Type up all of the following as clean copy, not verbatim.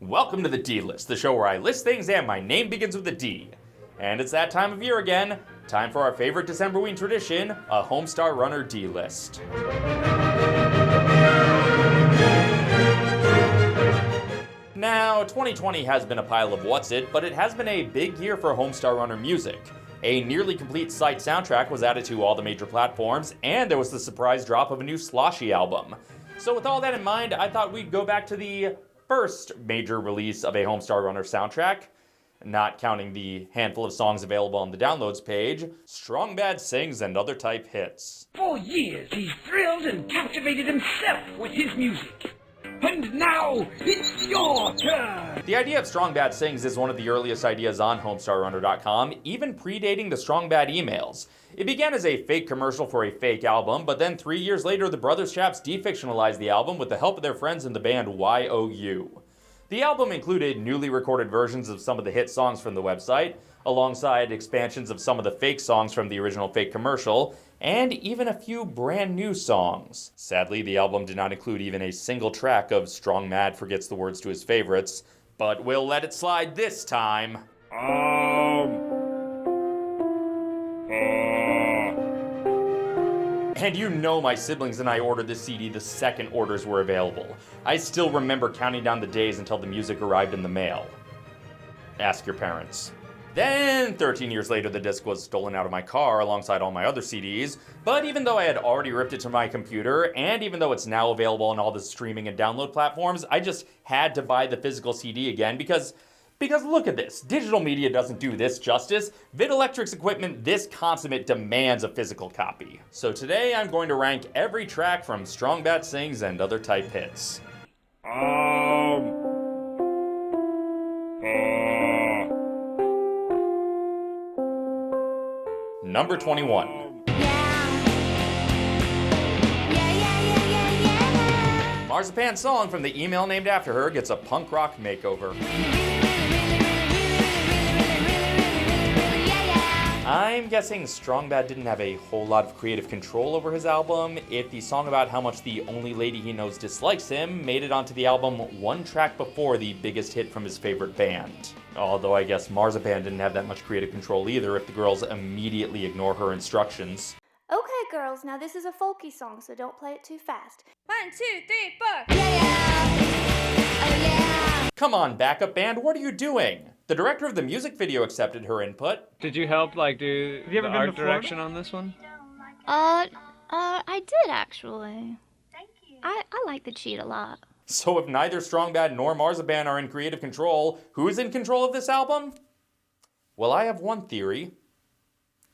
Welcome to the D-List, the show where I list things and my name begins with a D. And it's that time of year again. Time for our favorite Decemberween tradition, a Homestar Runner D-List. Now, 2020 has been a pile of what's it, but it has been a big year for Homestar Runner music. A nearly complete site soundtrack was added to all the major platforms, and there was the surprise drop of a new Sloshy album. So with all that in mind, I thought we'd go back to the first major release of a Homestar Runner soundtrack, not counting the handful of songs available on the downloads page, Strong Bad Sings and Other Type Hits. For years, he's thrilled and captivated himself with his music. And now, it's your turn! The idea of Strong Bad Sings is one of the earliest ideas on HomestarRunner.com, even predating the Strong Bad emails. It began as a fake commercial for a fake album, but then 3 years later, the Brothers Chaps defictionalized the album with the help of their friends in the band YOU. The album included newly recorded versions of some of the hit songs from the website, alongside expansions of some of the fake songs from the original fake commercial, and even a few brand new songs. Sadly, the album did not include even a single track of Strong Mad Forgets the Words to His Favorites, but we'll let it slide this time. And you know my siblings and I ordered this CD the second orders were available. I still remember counting down the days until the music arrived in the mail. Ask your parents. Then, 13 years later, the disc was stolen out of my car alongside all my other CDs, but even though I had already ripped it to my computer, and even though it's now available on all the streaming and download platforms, I just had to buy the physical CD again because look at this. Digital media doesn't do this justice. Videlectric's equipment this consummate demands a physical copy. So today I'm going to rank every track from Strong Bad Sings and Other Type Hits. Number 21. Marzipan's song from the email named after her gets a punk rock makeover. I'm guessing Strong Bad didn't have a whole lot of creative control over his album if the song about how much the only lady he knows dislikes him made it onto the album one track before the biggest hit from his favorite band. Although I guess Marzipan didn't have that much creative control either if the girls immediately ignore her instructions. Okay, girls, now this is a folky song, so don't play it too fast. 1, 2, 3, 4. Oh yeah! Come on, backup band, what are you doing? The director of the music video accepted her input. Did you help, do Have you ever the been art to Florida? direction on this one? I did actually. Thank you. I like the cheat a lot. So if neither Strong Bad nor Marzipan are in creative control, who's in control of this album? Well, I have one theory,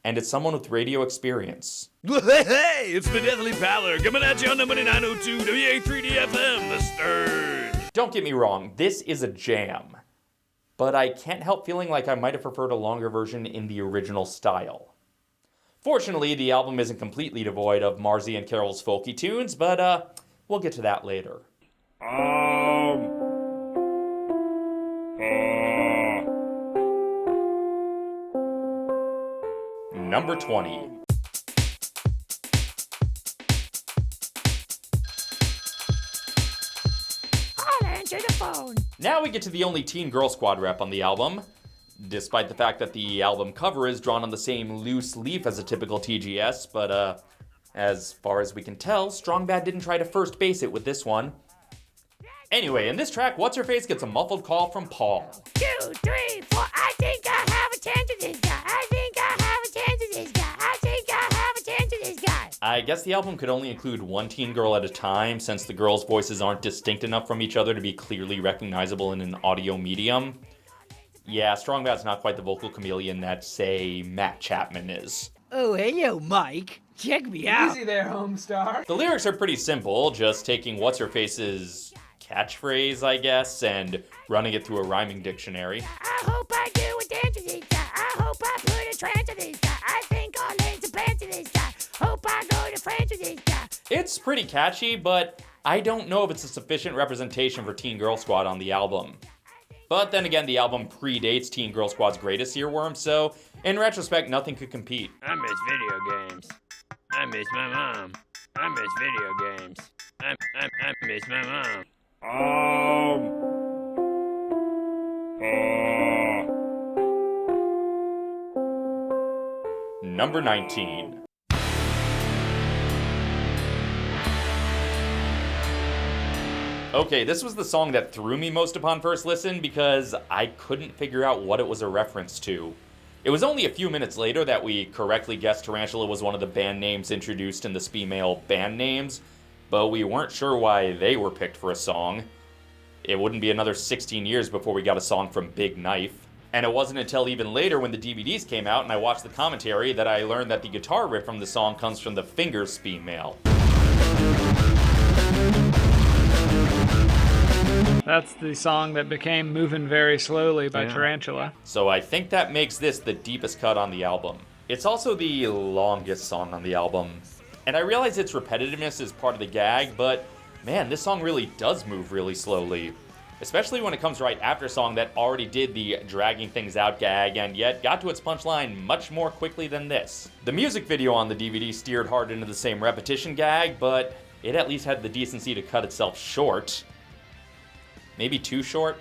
and it's someone with radio experience. Hey, it's the Deathly Pallor coming at you on number 902 WA3D-FM, the Stern. Don't get me wrong, this is a jam. But I can't help feeling like I might have preferred a longer version in the original style. Fortunately, the album isn't completely devoid of Marzi and Carol's folky tunes, but we'll get to that later. Number 20. I'll answer the phone. Now we get to the only Teen Girl Squad rep on the album, despite the fact that the album cover is drawn on the same loose leaf as a typical TGS, but as far as we can tell, Strong Bad didn't try to first base it with this one. Anyway, in this track, What's-Her-Face gets a muffled call from Paul. 2, 3, 4. I think I have a chance with this guy. I think I have a chance with this guy. I think I have a chance with this guy. I guess the album could only include one teen girl at a time, since the girls' voices aren't distinct enough from each other to be clearly recognizable in an audio medium. Yeah, Strong Bad's not quite the vocal chameleon that, say, Matt Chapman is. Oh, hello, Mike. Check me out. Easy there, Homestar. The lyrics are pretty simple, just taking What's-Her-Face's catchphrase, I guess, and running it through a rhyming dictionary. I hope I do a dance with this guy. I hope I put a trance with this guy. I think I'll lay some pants with this guy. Hope I go to France with this guy. It's pretty catchy, but I don't know if it's a sufficient representation for Teen Girl Squad on the album. But then again, the album predates Teen Girl Squad's greatest earworm, so in retrospect, nothing could compete. I miss video games. I miss my mom. I miss video games. I miss my mom. Number 19. Okay, this was the song that threw me most upon first listen because I couldn't figure out what it was a reference to. It was only a few minutes later that we correctly guessed Tarantula was one of the band names introduced in the Female band names, but we weren't sure why they were picked for a song. It wouldn't be another 16 years before we got a song from Big Knife. And it wasn't until even later when the DVDs came out and I watched the commentary that I learned that the guitar riff from the song comes from the Fingers Female. That's the song that became Moving Very Slowly by Tarantula. So I think that makes this the deepest cut on the album. It's also the longest song on the album. And I realize its repetitiveness is part of the gag, but man, this song really does move really slowly. Especially when it comes right after a song that already did the dragging things out gag and yet got to its punchline much more quickly than this. The music video on the DVD steered hard into the same repetition gag, but it at least had the decency to cut itself short. Maybe too short?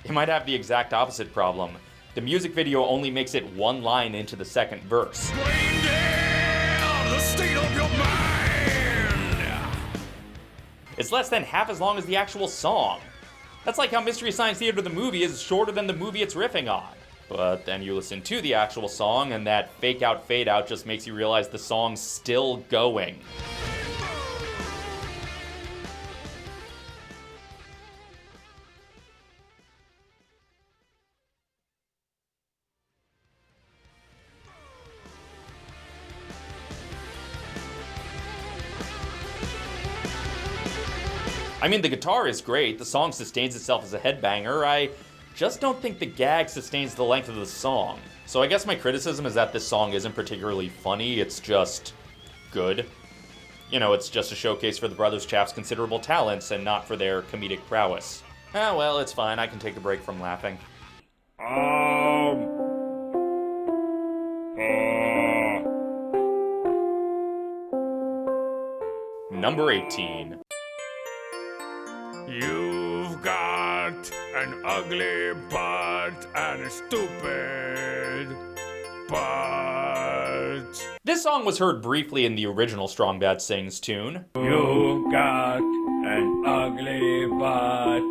It might have the exact opposite problem. The music video only makes it one line into the second verse. Brain down, the state of your mind. It's less than half as long as the actual song. That's like how Mystery Science Theater the movie is shorter than the movie it's riffing on. But then you listen to the actual song and that fake out fade out just makes you realize the song's still going. I mean, the guitar is great, the song sustains itself as a headbanger, I just don't think the gag sustains the length of the song. So I guess my criticism is that this song isn't particularly funny, it's just good. You know, it's just a showcase for the Brothers Chap's considerable talents and not for their comedic prowess. Ah, well, it's fine, I can take a break from laughing. Number 18. You've got an ugly butt and a stupid butt. This song was heard briefly in the original Strong Bad Sings tune. You got an ugly butt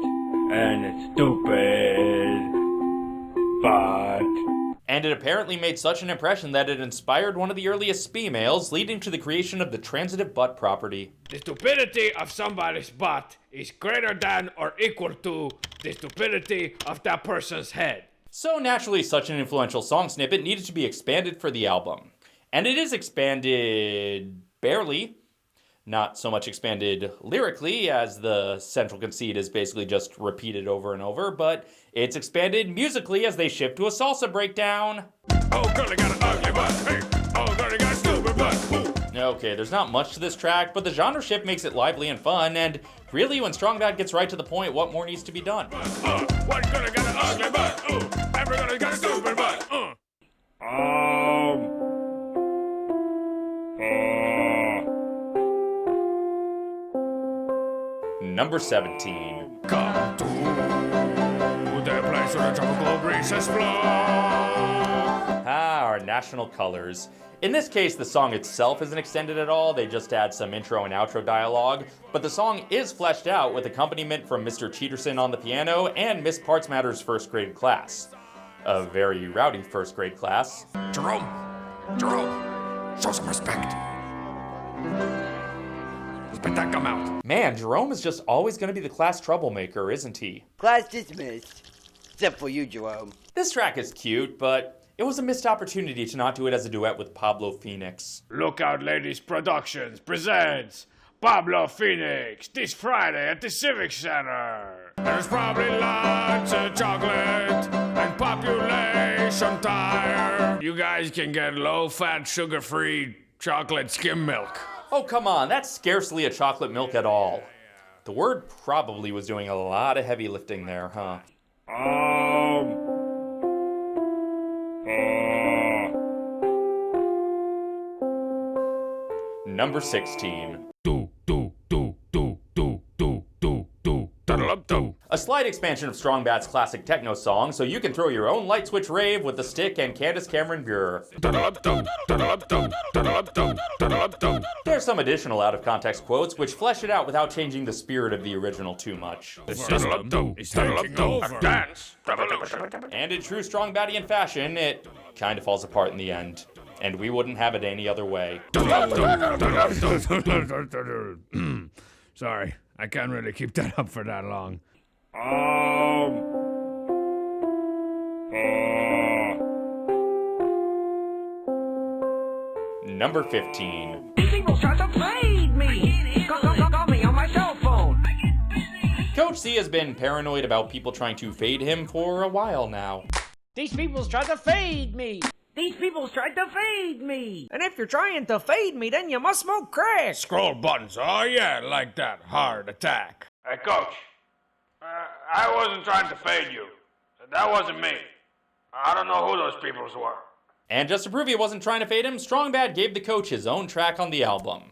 and a stupid butt. And it apparently made such an impression that it inspired one of the earliest females, leading to the creation of the transitive butt property. The stupidity of somebody's butt is greater than or equal to the stupidity of that person's head. So naturally, such an influential song snippet needed to be expanded for the album. And it is expanded barely. Not so much expanded lyrically, as the central conceit is basically just repeated over and over, but it's expanded musically as they shift to a salsa breakdown. Oh, girl, you got an ugly butt. Hey, oh, girl, you got a stupid butt. Ooh. Okay, there's not much to this track, but the genre shift makes it lively and fun, and really, when Strong Bad gets right to the point, what more needs to be done? One girl, you got an ugly butt. Ooh, every girl, you got a stupid butt. Number 17. Come to the place where the tropical breezes blow. Ah, our national colors. In this case, the song itself isn't extended at all, they just add some intro and outro dialogue, but the song is fleshed out with accompaniment from Mr. Cheaterson on the piano and Miss Partsmatter's first grade class. A very rowdy first grade class. Jerome, show some respect. Spit that gum out. Man, Jerome is just always going to be the class troublemaker, isn't he? Class dismissed. Except for you, Jerome. This track is cute, but it was a missed opportunity to not do it as a duet with Pablo Phoenix. Lookout Ladies Productions presents Pablo Phoenix this Friday at the Civic Center. There's probably lots of chocolate and population tire. You guys can get low-fat, sugar-free chocolate skim milk. Oh, come on, that's scarcely a chocolate milk at all. The word probably was doing a lot of heavy lifting there, huh? Number 16. Do, do, do, do, do, do, do, do, A slight expansion of Strong Bad's classic techno song, so you can throw your own light switch rave with the stick and Candace Cameron Bure. There's some additional out-of-context quotes which flesh it out without changing the spirit of the original too much. The system is taking over. Dance revolution. And in true Strong Badian fashion, it kind of falls apart in the end. And we wouldn't have it any other way. Sorry, I can't really keep that up for that long. Number 15. People try to fade me. Got me on my cell phone. Coach C has been paranoid about people trying to fade him for a while now. These people's tried to fade me. These people's tried to fade me. And if you're trying to fade me, then you must smoke crack. Scroll buttons, oh yeah, like that. Hard attack. Hey, Coach. I wasn't trying to fade you. That wasn't me. I don't know who those peoples were. And just to prove he wasn't trying to fade him, Strong Bad gave the coach his own track on the album.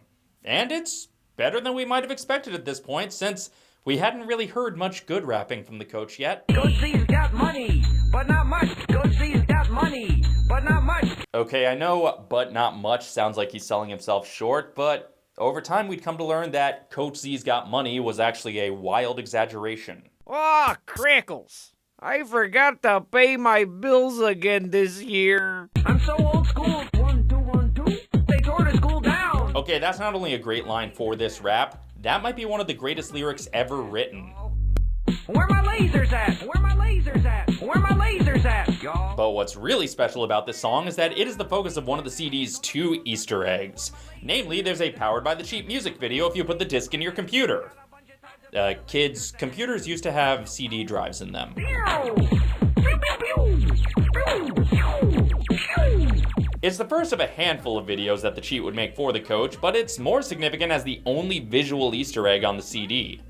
And it's better than we might have expected at this point, since we hadn't really heard much good rapping from the coach yet. Coach C's got money, but not much. Coach C's got money, but not much. Okay, I know "but not much" sounds like he's selling himself short, but over time we'd come to learn that Coach Z's got money was actually a wild exaggeration. Ah, crackles. I forgot to pay my bills again this year. I'm so old school. 1, 2, 1, 2. They tore the school down. Okay, that's not only a great line for this rap, that might be one of the greatest lyrics ever written. Where my lasers at? Where my lasers at? Where my lasers at, y'all? But what's really special about this song is that it is the focus of one of the CD's 2 Easter eggs. Namely, there's a Powered by the Cheap music video if you put the disc in your computer. Kids, computers used to have CD drives in them. It's the first of a handful of videos that the cheat would make for the coach, but it's more significant as the only visual Easter egg on the CD.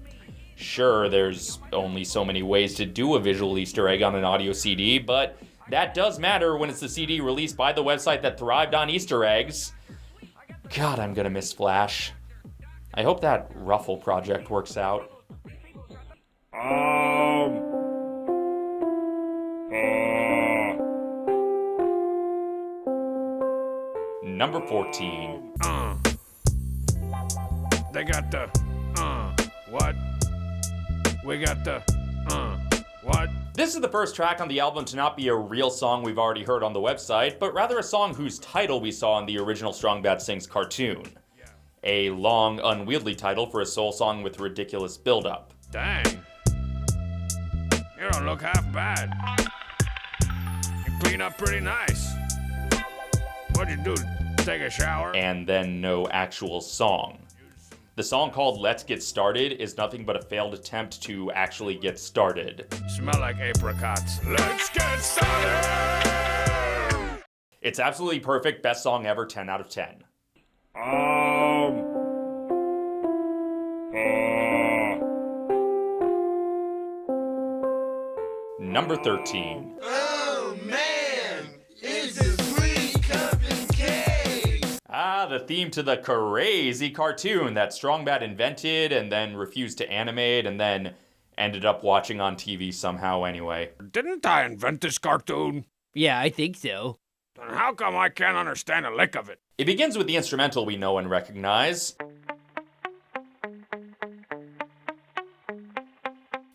Sure, there's only so many ways to do a visual Easter egg on an audio CD, but that does matter when it's the CD released by the website that thrived on Easter eggs. God, I'm gonna miss Flash. I hope that Ruffle project works out. Number 14. They got the, what? We got the, what? This is the first track on the album to not be a real song we've already heard on the website, but rather a song whose title we saw in the original Strong Bad Sings cartoon. A long, unwieldy title for a soul song with ridiculous build-up. Dang. You don't look half bad. You clean up pretty nice. What'd you do, take a shower? And then no actual song. The song called Let's Get Started is nothing but a failed attempt to actually get started. Smell like apricots. Let's get started! It's absolutely perfect, best song ever, 10 out of 10. Number 13. Oh man, it's a sweet cup and cake. The theme to the crazy cartoon that Strong Bad invented and then refused to animate and then ended up watching on TV somehow anyway. Didn't I invent this cartoon? Yeah, I think so. Then how come I can't understand a lick of it? It begins with the instrumental we know and recognize.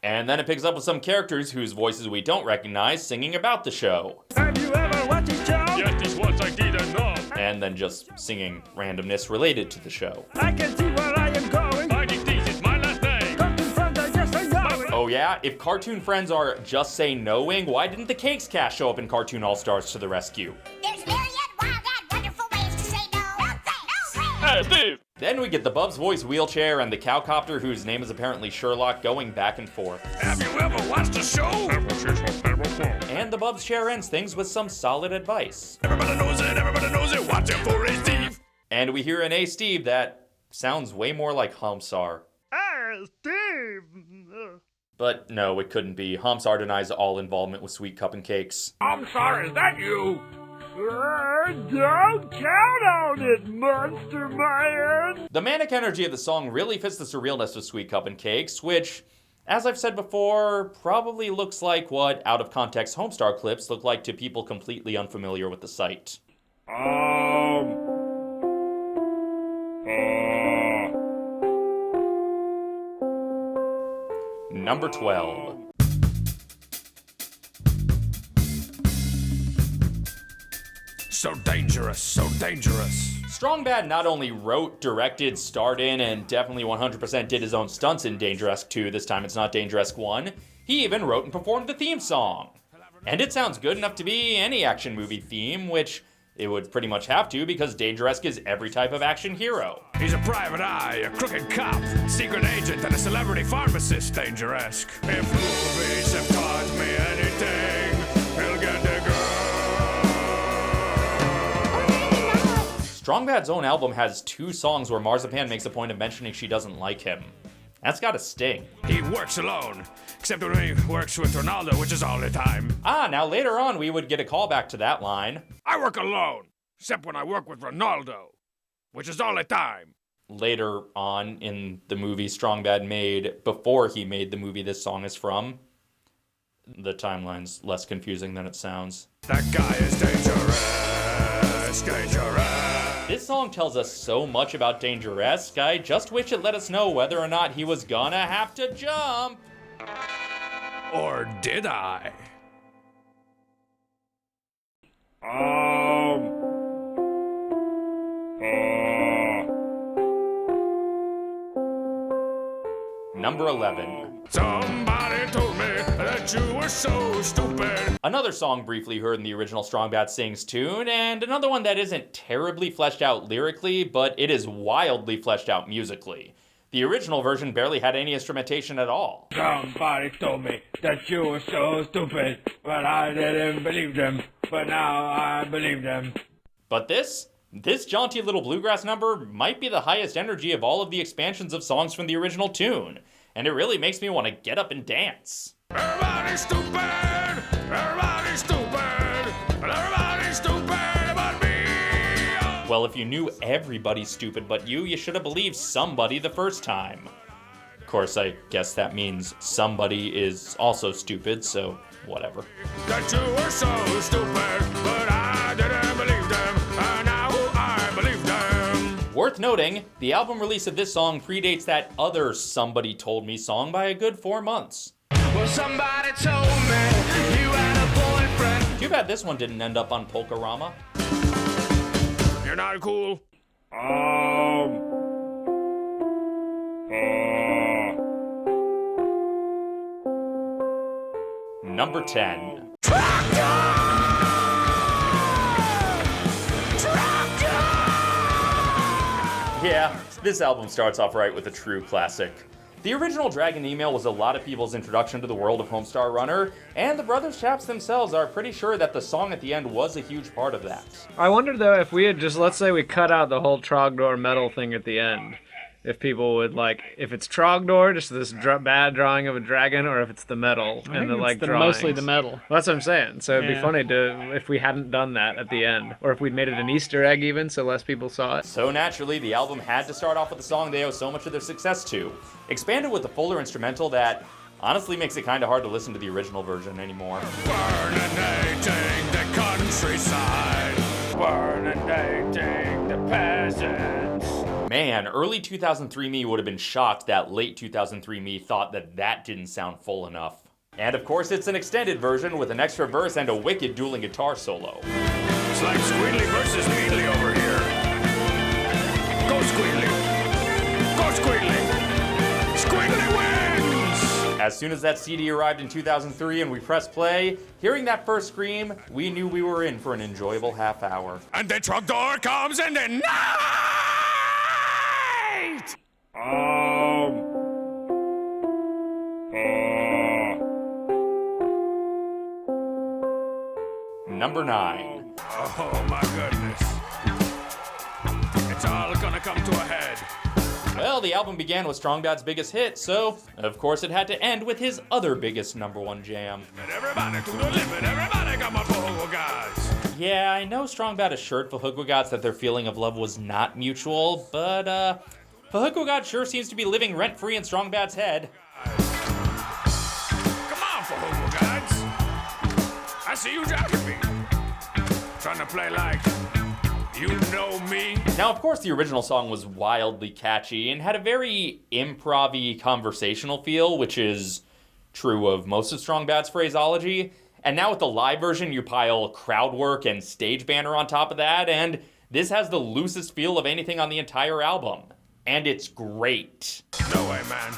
And then it picks up with some characters whose voices we don't recognize singing about the show. Have you ever watched it, Joe? Yes, this was I didn't know. And then just singing randomness related to the show. I can see where I am going. Finding things is my last name. Cartoon friends, I guess I know it. Oh yeah? If Cartoon Friends are just say knowing, why didn't the Cakes cast show up in Cartoon All-Stars to the rescue? There's myriad wild and wonderful ways to say no. Hey, Steve. Then we get the Bub's Voice wheelchair and the cowcopter, whose name is apparently Sherlock, going back and forth. Have you ever watched a show? And the Bub's chair ends things with some solid advice. Everybody knows it, watch it for a Steve. And we hear an A Steve that sounds way more like Homestar. Steve. But no, it couldn't be. Homestar denies all involvement with Sweet Cup and Cakes. I'm sorry, is that you? Don't count on it, Monster Man! The manic energy of the song really fits the surrealness of Sweet Cup and Cakes, which As I've said before, probably looks like what out-of-context Homestar clips look like to people completely unfamiliar with the site. Number 12. So dangerous, so dangerous. Strong Bad not only wrote, directed, starred in, and definitely 100% did his own stunts in Dangeresque 2, this time it's not Dangeresque 1, he even wrote and performed the theme song. And it sounds good enough to be any action movie theme, which it would pretty much have to because Dangeresque is every type of action hero. He's a private eye, a crooked cop, secret agent, and a celebrity pharmacist, Dangeresque. If movies have taught me anything, he'll get the girl. Strong Bad's own album has 2 songs where Marzipan makes a point of mentioning she doesn't like him. That's gotta sting. He works alone, except when he works with Ronaldo, which is all the time. Now later on we would get a callback to that line. I work alone, except when I work with Ronaldo, which is all the time. Later on in the movie Strong Bad made, before he made the movie this song is from, the timeline's less confusing than it sounds. That guy is dangerous, dangerous. This song tells us so much about Dangeresque, I just wish it let us know whether or not he was gonna have to jump. Or did I? Number 11. Somebody told me that you were so stupid. Another song briefly heard in the original Strong Bad Sings tune, and another one that isn't terribly fleshed out lyrically, but it is wildly fleshed out musically. The original version barely had any instrumentation at all. Somebody told me that you were so stupid, but I didn't believe them, but now I believe them. But this jaunty little bluegrass number might be the highest energy of all of the expansions of songs from the original tune, and it really makes me want to get up and dance. Everybody's stupid, everybody's stupid, everybody's stupid but me. Well, if you knew everybody's stupid but you should have believed somebody the first time. Of course, I guess that means somebody is also stupid, so whatever. That you were so stupid, but I didn't believe them, and now I believe them. Worth noting, the album release of this song predates that other Somebody Told Me song by a good 4 months. Well, somebody told me you had a boyfriend. Too bad this one didn't end up on Polkarama. You're not cool. Number 10. Yeah, this album starts off right with a true classic. The original Dragon Email was a lot of people's introduction to the world of Homestar Runner, and the Brothers Chaps themselves are pretty sure that the song at the end was a huge part of that. I wonder though if we had just, let's say we cut out the whole Trogdor metal thing at the end. If people would like, if it's Trogdor, just this bad drawing of a dragon, or if it's the metal and the like drawings. Mostly the metal. Well, that's what I'm saying. So it'd be funny if we hadn't done that at the end, or if we'd made it an Easter egg even, so less people saw it. So naturally, the album had to start off with the song they owe so much of their success to, expanded with a fuller instrumental that honestly makes it kind of hard to listen to the original version anymore. Burninating the countryside, burninating the peasants. Man, early 2003 me would have been shocked that late 2003 me thought that didn't sound full enough. And of course, it's an extended version with an extra verse and a wicked dueling guitar solo. It's like Squeedly versus Meadly over here. Go Squeedly! Go Squeedly! Squeedly wins! As soon as that CD arrived in 2003 and we pressed play, hearing that first scream, we knew we were in for an enjoyable half hour. And the truck door comes and then Number 9. Oh my goodness. It's all gonna come to a head. Well, the album began with Strong Bad's biggest hit, so of course it had to end with his other biggest #1 jam. And everybody to the limit, everybody come up for guys. Yeah, I know Strong Bad assured Fahugwagats that their feeling of love was not mutual, but Fahugwagat sure seems to be living rent-free in Strong Bad's head. I see you jacking me. Trying to play like you know me. Now, of course, the original song was wildly catchy and had a very improv-y conversational feel, which is true of most of Strong Bad's phraseology. And now with the live version, you pile crowd work and stage banner on top of that, and this has the loosest feel of anything on the entire album. And it's great. No way, man.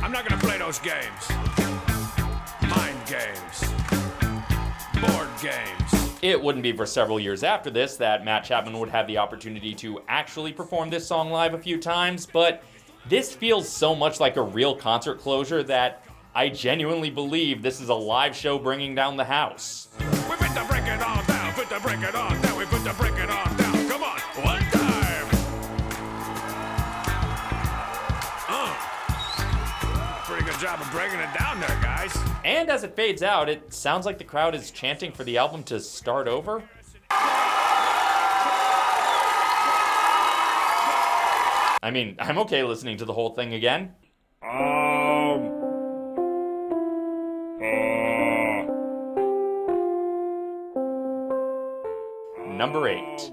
I'm not gonna play those games. Mind games. Board games. It wouldn't be for several years after this that Matt Chapman would have the opportunity to actually perform this song live a few times, but this feels so much like a real concert closure that I genuinely believe this is a live show bringing down the house. We fit to break it all down, fit to break it all down, we fit to break it all down. Come on, one time. Pretty good job of breaking it down there, guys. And as it fades out, it sounds like the crowd is chanting for the album to start over. I mean, I'm okay listening to the whole thing again. Number 8.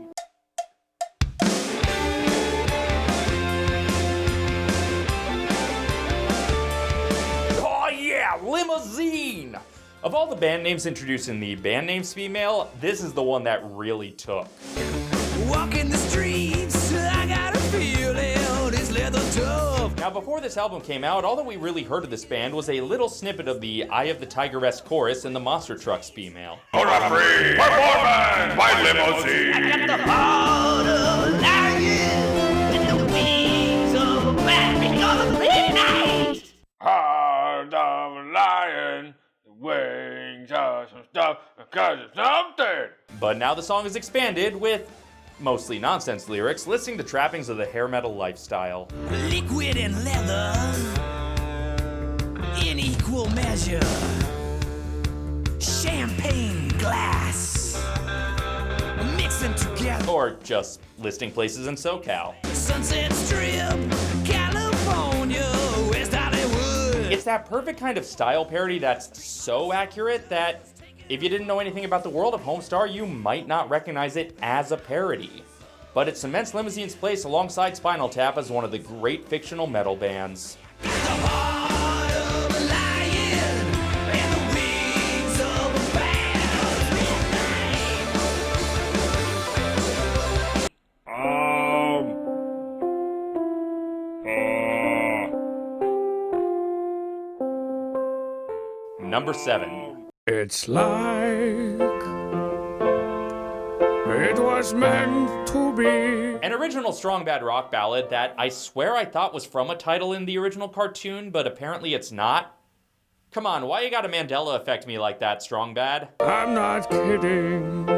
Oh yeah, Limousine! Of all the band names introduced in the band names female, this is the one that really took. Walking the streets, I got a feeling it's leather tough. Now, before this album came out, all that we really heard of this band was a little snippet of the Eye of the Tigress chorus and the Monster Trucks female. Hurrah free performance by Limousine. I got the heart of a lion and the wings of a bat because of midnight. Heart of a lion, the wings of some stuff, because of something. But now the song is expanded with mostly nonsense lyrics, listing the trappings of the hair metal lifestyle. Liquid and leather in equal measure. Champagne glass. Mix them together. Or just listing places in SoCal. Sunset Strip, California, West Hollywood. It's that perfect kind of style parody that's so accurate that if you didn't know anything about the world of Homestar, you might not recognize it as a parody. But it cements Limousine's place alongside Spinal Tap as one of the great fictional metal bands. The heart of a lion and the wings of a bat. Number 7. It's like it was meant to be. An original Strong Bad rock ballad that I swear I thought was from a title in the original cartoon, but apparently it's not. Come on, why you gotta Mandela affect me like that, Strong Bad? I'm not kidding.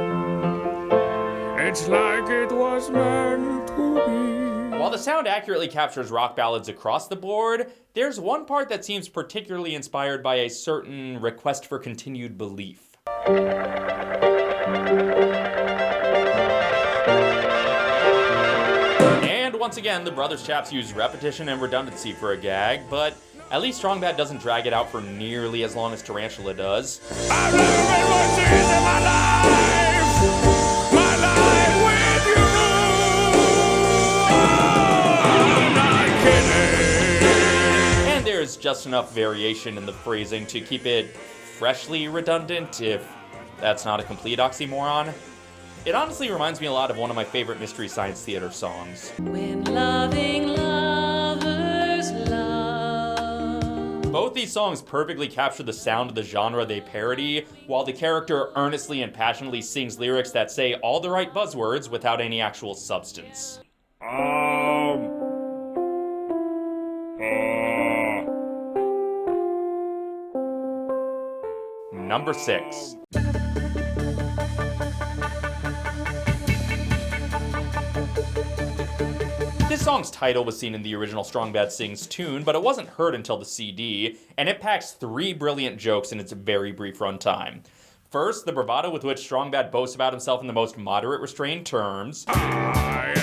It's like it was meant to be. While the sound accurately captures rock ballads across the board, there's one part that seems particularly inspired by a certain request for continued belief. And once again, the Brothers Chaps use repetition and redundancy for a gag, but at least Strong Bad doesn't drag it out for nearly as long as Tarantula does. I've never been more serious in my life with you. I'm not kidding. And there's just enough variation in the phrasing to keep it freshly redundant, if that's not a complete oxymoron. It honestly reminds me a lot of one of my favorite Mystery Science Theater songs. When loving lovers love. Both these songs perfectly capture the sound of the genre they parody, while the character earnestly and passionately sings lyrics that say all the right buzzwords without any actual substance. Number 6. This song's title was seen in the original Strong Bad Sings tune, but it wasn't heard until the CD, and it packs 3 brilliant jokes in its very brief runtime. First, the bravado with which Strong Bad boasts about himself in the most moderate, restrained terms. I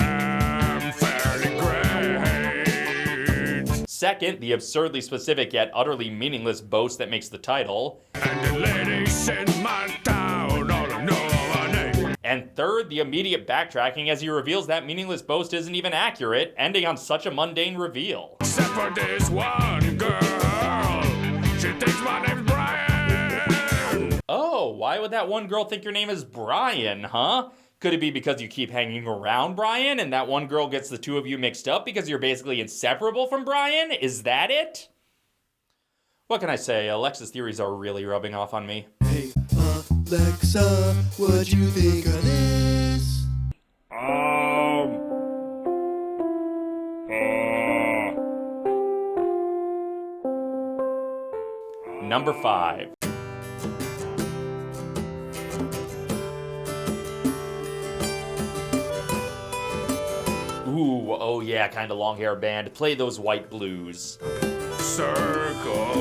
am fairly great. Second, the absurdly specific yet utterly meaningless boast that makes the title. And the ladies in my town all know my name. And third, the immediate backtracking as he reveals that meaningless boast isn't even accurate, ending on such a mundane reveal. Except for this one girl, she thinks my name's Brian. Oh, why would that one girl think your name is Brian, huh? Could it be because you keep hanging around Brian and that one girl gets the two of you mixed up because you're basically inseparable from Brian? Is that it? What can I say? Alexa's theories are really rubbing off on me. Hey, Alexa, what'd you think of this? Number 5. Ooh, oh yeah, kinda long hair band. Play those white blues. Circles.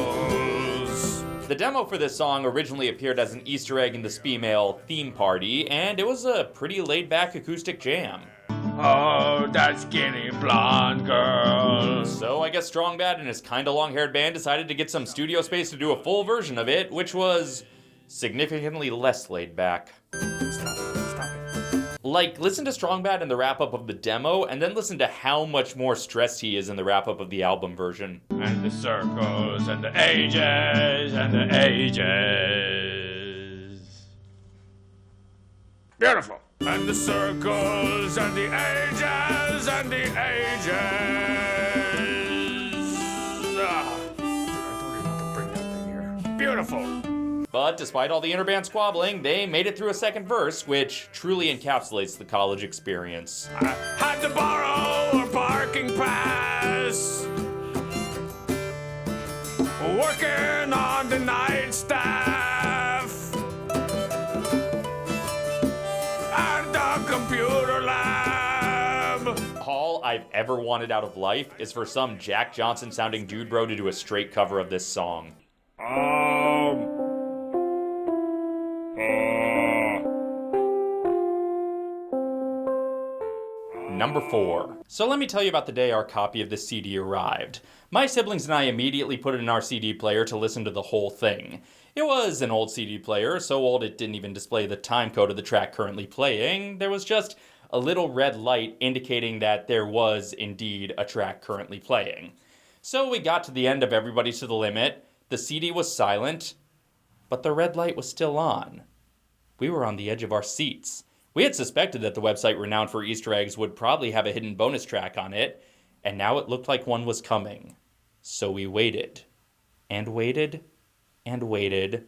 The demo for this song originally appeared as an Easter egg in the Spee-Mail theme party, and it was a pretty laid-back acoustic jam. Oh, that skinny blonde girl. So I guess Strong Bad and his kinda long-haired band decided to get some studio space to do a full version of it, which was significantly less laid back. Stop it. Like, listen to Strong Bad in the wrap-up of the demo, and then listen to how much more stressed he is in the wrap-up of the album version. And the circles, and the ages, and the ages. Beautiful. And the circles, and the ages, and the ages. Ah, I told you not to bring that thing here. Beautiful. But despite all the interband squabbling, they made it through a second verse, which truly encapsulates the college experience. I had to borrow a parking pass. Working on the night staff. And the computer lab. All I've ever wanted out of life is for some Jack Johnson sounding dude bro to do a straight cover of this song. Number 4. So let me tell you about the day our copy of this CD arrived. My siblings and I immediately put it in our CD player to listen to the whole thing. It was an old CD player, so old it didn't even display the time code of the track currently playing. There was just a little red light indicating that there was indeed a track currently playing. So we got to the end of Everybody's to the Limit. The CD was silent, but the red light was still on. We were on the edge of our seats. We had suspected that the website renowned for Easter eggs would probably have a hidden bonus track on it, and now it looked like one was coming. So we waited, and waited, and waited,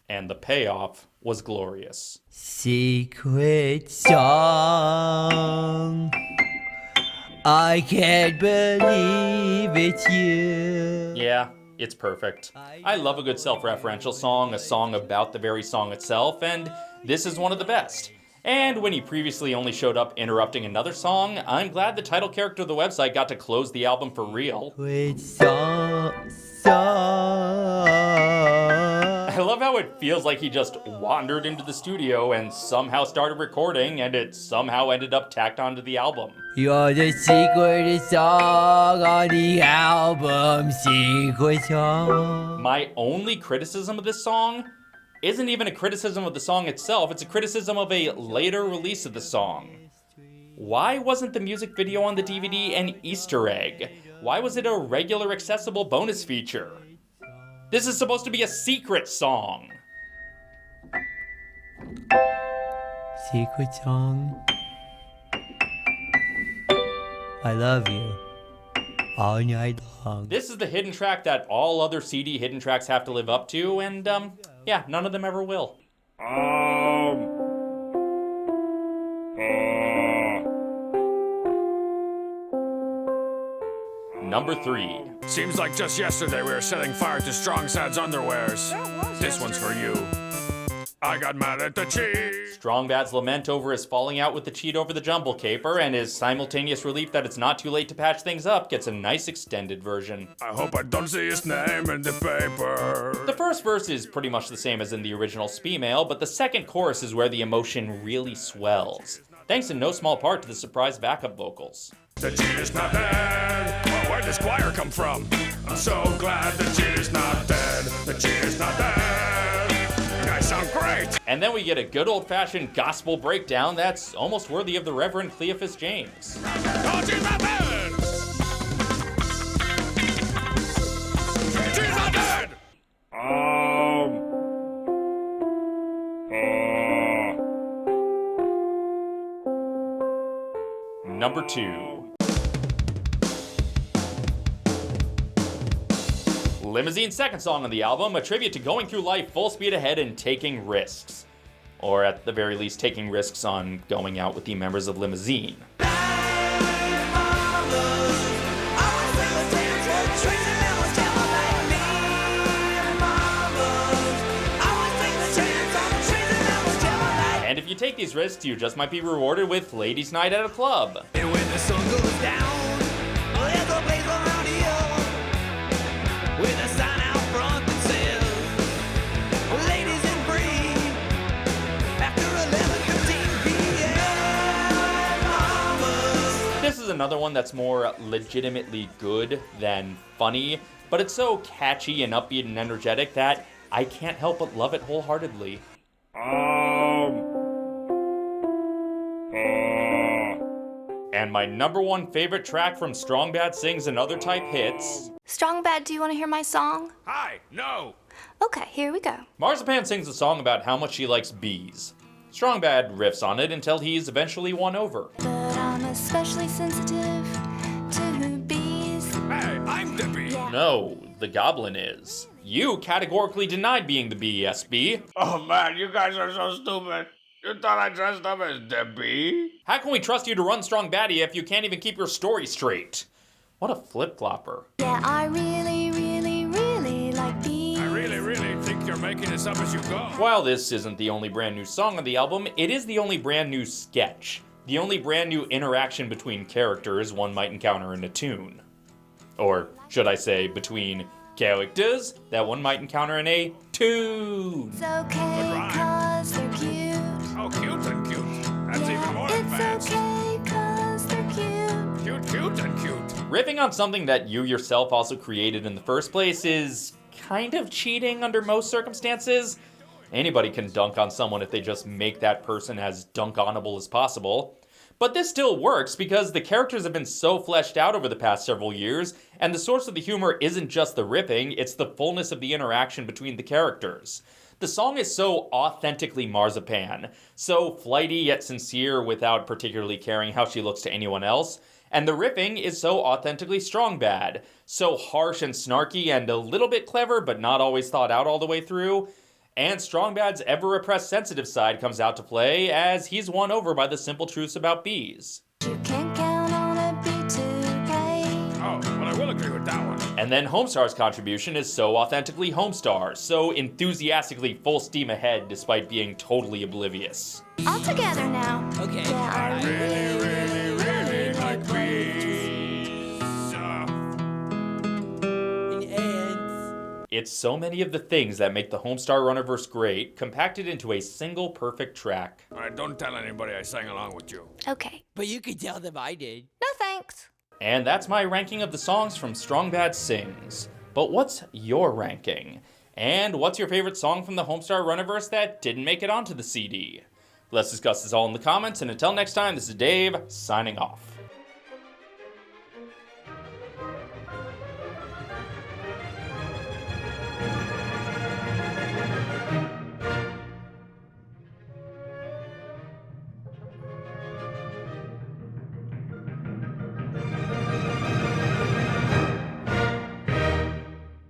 and the payoff was glorious. Secret song. I can't believe it's you. Yeah, it's perfect. I love a good self-referential song, a song about the very song itself, and this is one of the best. And when he previously only showed up interrupting another song, I'm glad the title character of the website got to close the album for real. I love how it feels like he just wandered into the studio and somehow started recording, and it somehow ended up tacked onto the album. You're the secret song on the album, secret song. My only criticism of this song isn't even a criticism of the song itself, it's a criticism of a later release of the song. Why wasn't the music video on the DVD an Easter egg? Why was it a regular accessible bonus feature? This is supposed to be a secret song. Secret song. I love you. All night long. This is the hidden track that all other CD hidden tracks have to live up to, and yeah, none of them ever will. Number 3. Seems like just yesterday we were setting fire to Strong Sad's underwears. This one's for you. I got mad at the cheat. Strong Bad's lament over his falling out with the cheat over the jumble caper and his simultaneous relief that it's not too late to patch things up gets a nice extended version. I hope I don't see his name in the paper. The first verse is pretty much the same as in the original Spee-Mail, but the second chorus is where the emotion really swells, thanks in no small part to the surprise backup vocals. The cheat is not dead. Well, where'd this choir come from? I'm so glad the cheat is not dead. The cheat is not dead. And then we get a good old-fashioned gospel breakdown that's almost worthy of the Reverend Cleophas James. Number 2. Limousine's second song on the album, a tribute to going through life full speed ahead and taking risks. Or at the very least, taking risks on going out with the members of Limousine. And if you take these risks, you just might be rewarded with Ladies' Night at a club. And when the sun goes down, there's a place around here with a sign out front that says, ladies and free, after 11:15 p.m. This is another one that's more legitimately good than funny, but it's so catchy and upbeat and energetic that I can't help but love it wholeheartedly. And my number 1 favorite track from Strong Bad Sings and Other Type Hits. Strong Bad, do you want to hear my song? Hi, no. Okay, here we go. Marzipan sings a song about how much she likes bees. Strong Bad riffs on it until he's eventually won over. But I'm especially sensitive to bees. Hey, I'm the bee. No, the goblin is. You categorically denied being the bee, SB. Oh man, you guys are so stupid. You thought I dressed up as the bee? How can we trust you to run Strong Baddie if you can't even keep your story straight? What a flip-flopper. Yeah, I really, really, really like bees. I really think you're making this up as you go. While this isn't the only brand new song on the album, it is the only brand new sketch. The only brand new interaction between characters one might encounter in a tune. Or should I say, between characters that one might encounter in a tune. It's okay, cause they're cute. Oh, cute and cute. That's Yeah, even more it's advanced. okay, cause they're cute. Cute and cute. Riffing on something that you yourself also created in the first place is kind of cheating under most circumstances. Anybody can dunk on someone if they just make that person as dunk-onable as possible. But this still works because the characters have been so fleshed out over the past several years, and the source of the humor isn't just the ripping, it's the fullness of the interaction between the characters. The song is so authentically Marzipan, so flighty yet sincere without particularly caring how she looks to anyone else, and the riffing is so authentically Strong Bad, so harsh and snarky and a little bit clever but not always thought out all the way through. And Strong Bad's ever-repressed sensitive side comes out to play as he's won over by the simple truths about bees. You can't count on a bee to pay. Oh, well, I will agree with that one. And then Homestar's contribution is so authentically Homestar, so enthusiastically full steam ahead despite being totally oblivious. All together now. Okay. Yeah, I Really like bees. It's so many of the things that make the Homestar Runnerverse great, compacted into a single perfect track. All right, don't tell anybody I sang along with you. Okay. But you can tell them I did. No thanks. And that's my ranking of the songs from Strong Bad Sings. But what's your ranking? And what's your favorite song from the Homestar Runnerverse that didn't make it onto the CD? Let's discuss this all in the comments, and until next time, this is Dave, signing off.